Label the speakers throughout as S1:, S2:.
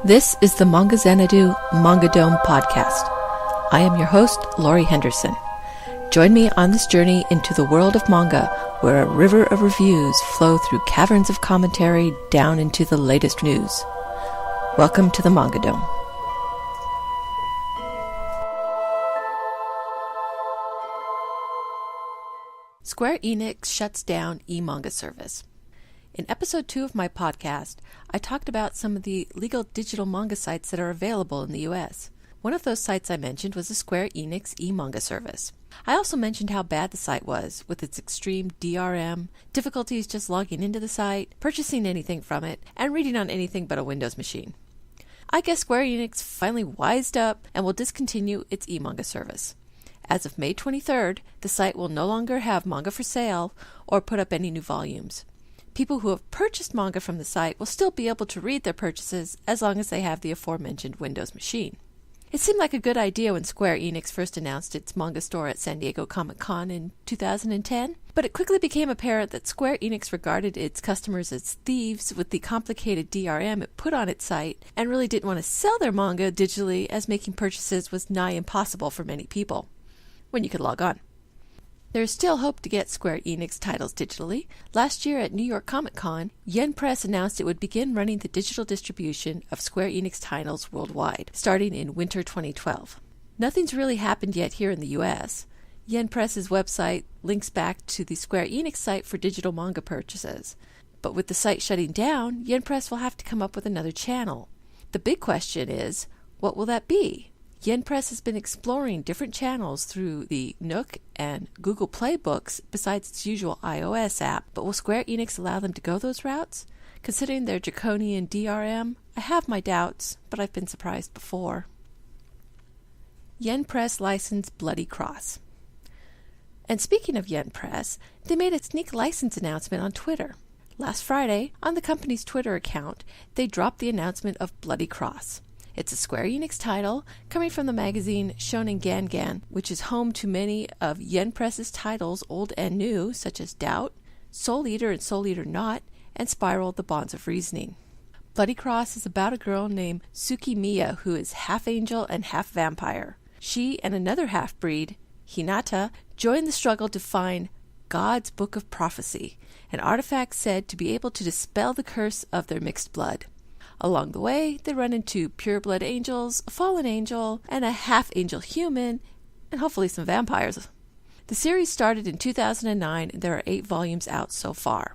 S1: This is the Manga Xanadu Manga Dome podcast. I am your host, Laurie Henderson. Join me on this journey into the world of manga, where a river of reviews flow through caverns of commentary down into the latest news. Welcome to the Manga Dome. Square Enix shuts down e-manga service. In episode 2 of my podcast, I talked about some of the legal digital manga sites that are available in the US. One of those sites I mentioned was the Square Enix e-manga service. I also mentioned how bad the site was, with its extreme DRM, difficulties just logging into the site, purchasing anything from it, and reading on anything but a Windows machine. I guess Square Enix finally wised up and will discontinue its e-manga service. As of May 23rd, the site will no longer have manga for sale or put up any new volumes. People who have purchased manga from the site will still be able to read their purchases as long as they have the aforementioned Windows machine. It seemed like a good idea when Square Enix first announced its manga store at San Diego Comic-Con in 2010, but it quickly became apparent that Square Enix regarded its customers as thieves with the complicated DRM it put on its site and really didn't want to sell their manga digitally, as making purchases was nigh impossible for many people when you could log on. There is still hope to get Square Enix titles digitally. Last year at New York Comic Con, Yen Press announced it would begin running the digital distribution of Square Enix titles worldwide, starting in winter 2012. Nothing's really happened yet here in the US. Yen Press's website links back to the Square Enix site for digital manga purchases. But with the site shutting down, Yen Press will have to come up with another channel. The big question is, what will that be? Yen Press has been exploring different channels through the Nook and Google Play books besides its usual iOS app, but will Square Enix allow them to go those routes? Considering their draconian DRM, I have my doubts, but I've been surprised before. Yen Press licensed Bloody Cross. And speaking of Yen Press, they made a sneak license announcement on Twitter. Last Friday, on the company's Twitter account, they dropped the announcement of Bloody Cross. It's a Square Enix title coming from the magazine Shonen Gangan, which is home to many of Yen Press's titles, old and new, such as Doubt, Soul Eater and Soul Eater Not, and Spiral: The Bonds of Reasoning. Bloody Cross is about a girl named Tsukimiya who is half angel and half vampire. She and another half-breed, Hinata, join the struggle to find God's Book of Prophecy, an artifact said to be able to dispel the curse of their mixed blood. Along the way, they run into pure-blood angels, a fallen angel, and a half-angel human, and hopefully some vampires. The series started in 2009, and there are 8 volumes out so far.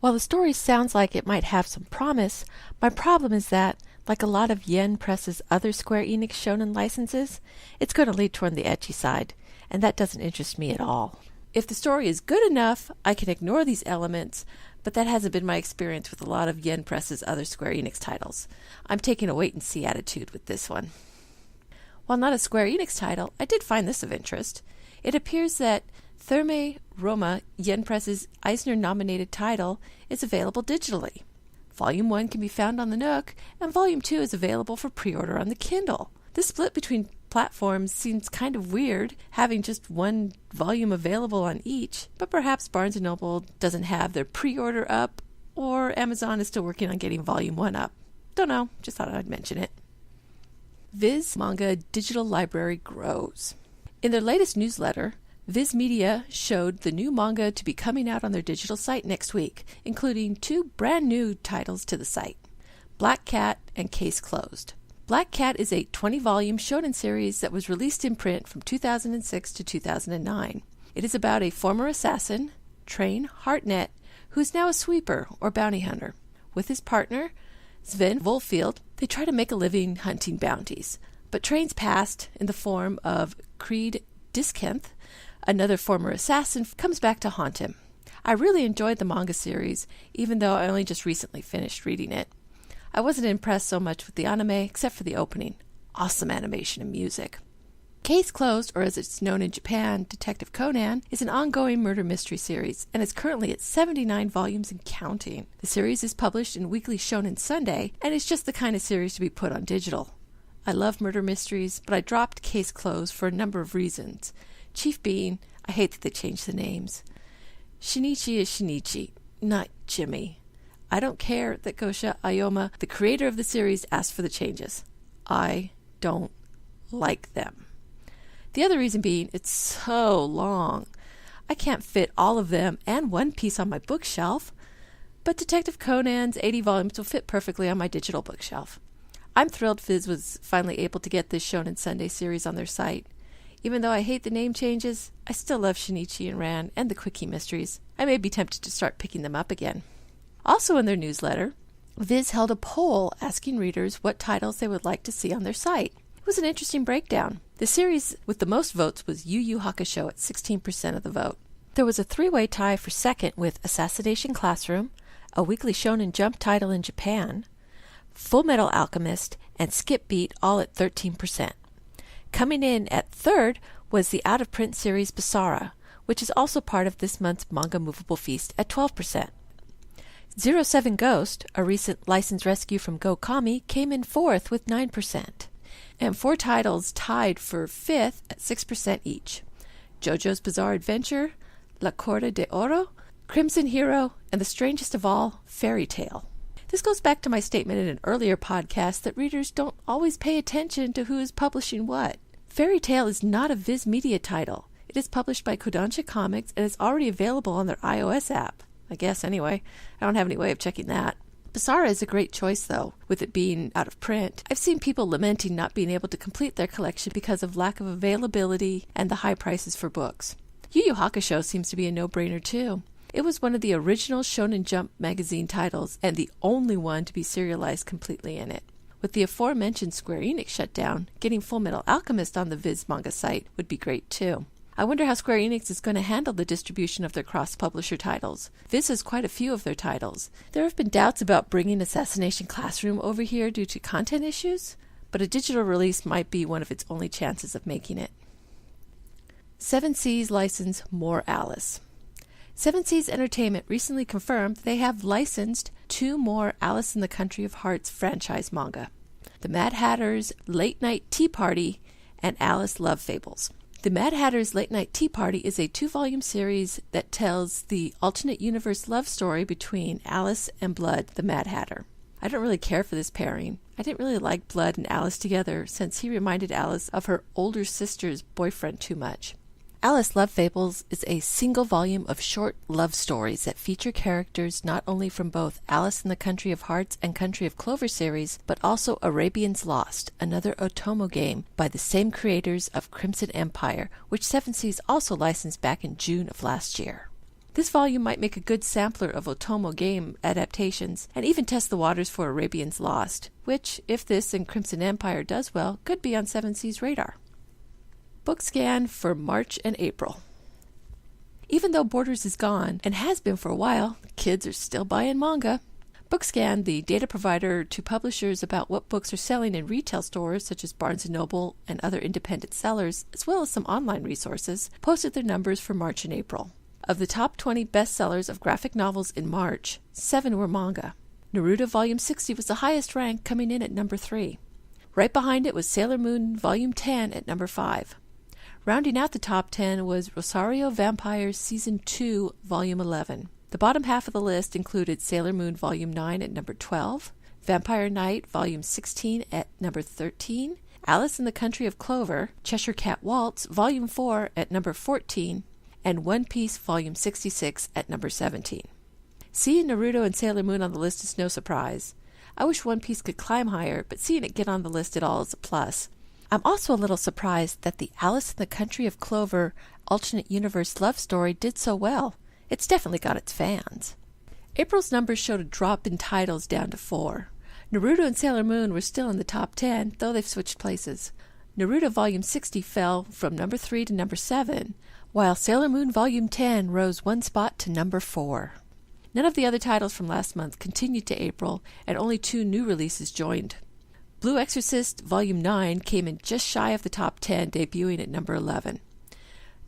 S1: While the story sounds like it might have some promise, my problem is that, like a lot of Yen Press's other Square Enix shonen licenses, it's going to lead toward the ecchi side, and that doesn't interest me at all. If the story is good enough, I can ignore these elements, but that hasn't been my experience with a lot of Yen Press's other Square Enix titles. I'm taking a wait-and-see attitude with this one. While not a Square Enix title, I did find this of interest. It appears that Therme Roma, Yen Press's Eisner-nominated title, is available digitally. Volume 1 can be found on the Nook, and Volume 2 is available for pre-order on the Kindle. This split between platforms seems kind of weird, having just one volume available on each, but perhaps Barnes & Noble doesn't have their pre-order up, or Amazon is still working on getting Volume 1 up. Don't know, just thought I'd mention it. Viz Manga Digital Library grows. In their latest newsletter, Viz Media showed the new manga to be coming out on their digital site next week, including 2 brand new titles to the site, Black Cat and Case Closed. Black Cat is a 20-volume shonen series that was released in print from 2006 to 2009. It is about a former assassin, Train Hartnett, who is now a sweeper or bounty hunter. With his partner, Sven Volfield, they try to make a living hunting bounties. But Train's past, in the form of Creed Diskenth, another former assassin, comes back to haunt him. I really enjoyed the manga series, even though I only just recently finished reading it. I wasn't impressed so much with the anime, except for the opening. Awesome animation and music. Case Closed, or as it's known in Japan, Detective Conan, is an ongoing murder mystery series, and is currently at 79 volumes and counting. The series is published in Weekly Shonen Sunday, and is just the kind of series to be put on digital. I love murder mysteries, but I dropped Case Closed for a number of reasons. Chief being, I hate that they changed the names. Shinichi is Shinichi, not Jimmy. I don't care that Gosha Ayoma, the creator of the series, asked for the changes. I don't like them. The other reason being, it's so long. I can't fit all of them and One Piece on my bookshelf, but Detective Conan's 80 volumes will fit perfectly on my digital bookshelf. I'm thrilled Viz was finally able to get this Shonen Sunday series on their site. Even though I hate the name changes, I still love Shinichi and Ran and the Quickie mysteries. I may be tempted to start picking them up again. Also in their newsletter, Viz held a poll asking readers what titles they would like to see on their site. It was an interesting breakdown. The series with the most votes was Yu Yu Hakusho at 16% of the vote. There was a three-way tie for second with Assassination Classroom, a weekly Shonen Jump title in Japan, Full Metal Alchemist, and Skip Beat all at 13%. Coming in at third was the out-of-print series Basara, which is also part of this month's Manga Movable Feast at 12%. 07 Ghost, a recent license rescue from Go Kami, came in fourth with 9%. And four titles tied for fifth at 6% each. JoJo's Bizarre Adventure, La Corda de Oro, Crimson Hero, and the strangest of all, Fairy Tale. This goes back to my statement in an earlier podcast that readers don't always pay attention to who is publishing what. Fairy Tale is not a Viz Media title. It is published by Kodansha Comics and is already available on their iOS app. I guess, anyway. I don't have any way of checking that. Basara is a great choice, though, with it being out of print. I've seen people lamenting not being able to complete their collection because of lack of availability and the high prices for books. Yu Yu Hakusho seems to be a no-brainer, too. It was one of the original Shonen Jump magazine titles and the only one to be serialized completely in it. With the aforementioned Square Enix shutdown, getting Full Metal Alchemist on the Viz manga site would be great, too. I wonder how Square Enix is going to handle the distribution of their cross-publisher titles. Viz has quite a few of their titles. There have been doubts about bringing Assassination Classroom over here due to content issues, but a digital release might be one of its only chances of making it. Seven Seas license More Alice. Seven Seas Entertainment recently confirmed they have licensed 2 more Alice in the Country of Hearts franchise manga. The Mad Hatter's Late Night Tea Party and Alice Love Fables. The Mad Hatter's Late Night Tea Party is a 2-volume series that tells the alternate universe love story between Alice and Blood, the Mad Hatter. I don't really care for this pairing. I didn't really like Blood and Alice together since he reminded Alice of her older sister's boyfriend too much. Alice Love Fables is a single volume of short love stories that feature characters not only from both Alice in the Country of Hearts and Country of Clover series, but also Arabians Lost, another Otomo game by the same creators of Crimson Empire, which Seven Seas also licensed back in June of last year. This volume might make a good sampler of Otomo game adaptations and even test the waters for Arabians Lost, which, if this and Crimson Empire does well, could be on Seven Seas' radar. Book scan for March and April. Even though Borders is gone, and has been for a while, kids are still buying manga. Bookscan, the data provider to publishers about what books are selling in retail stores such as Barnes & Noble and other independent sellers, as well as some online resources, posted their numbers for March and April. Of the top 20 bestsellers of graphic novels in March, 7 were manga. Naruto Volume 60 was the highest rank, coming in at number 3. Right behind it was Sailor Moon Volume 10 at number 5. Rounding out the top 10 was Rosario Vampires Season 2, Volume 11. The bottom half of the list included Sailor Moon Volume 9 at number 12, Vampire Knight Volume 16 at number 13, Alice in the Country of Clover, Cheshire Cat Waltz Volume 4 at number 14, and One Piece Volume 66 at number 17. Seeing Naruto and Sailor Moon on the list is no surprise. I wish One Piece could climb higher, but seeing it get on the list at all is a plus. I'm also a little surprised that the Alice in the Country of Clover alternate universe love story did so well. It's definitely got its fans. April's numbers showed a drop in titles down to 4. Naruto and Sailor Moon were still in the top 10, though they've switched places. Naruto Volume 60 fell from number 3 to number 7, while Sailor Moon Volume 10 rose 1 spot to number 4. None of the other titles from last month continued to April, and only 2 new releases joined. Blue Exorcist Volume 9 came in just shy of the top 10, debuting at number 11.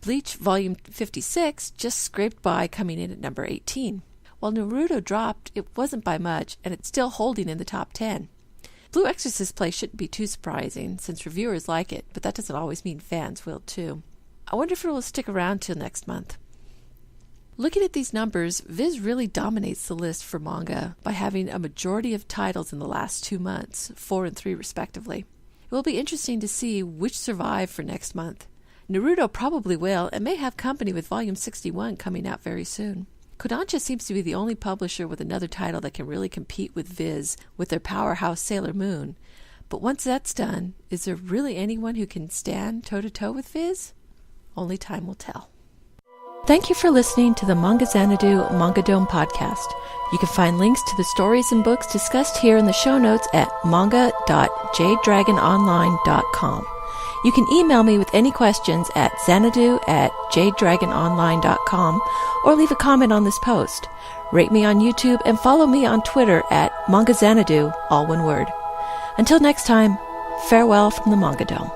S1: Bleach Volume 56 just scraped by, coming in at number 18. While Naruto dropped, it wasn't by much, and it's still holding in the top 10. Blue Exorcist play shouldn't be too surprising, since reviewers like it, but that doesn't always mean fans will too. I wonder if it will stick around till next month. Looking at these numbers, Viz really dominates the list for manga by having a majority of titles in the last 2 months, 4 and 3 respectively. It will be interesting to see which survive for next month. Naruto probably will, and may have company with Volume 61 coming out very soon. Kodansha seems to be the only publisher with another title that can really compete with Viz with their powerhouse Sailor Moon. But once that's done, is there really anyone who can stand toe-to-toe with Viz? Only time will tell. Thank you for listening to the Manga Xanadu Manga Dome podcast. You can find links to the stories and books discussed here in the show notes at manga.jadedragononline.com. You can email me with any questions at xanadu@jadedragononline.com or leave a comment on this post. Rate me on YouTube and follow me on Twitter at Manga Xanadu, all one word. Until next time, farewell from the Manga Dome.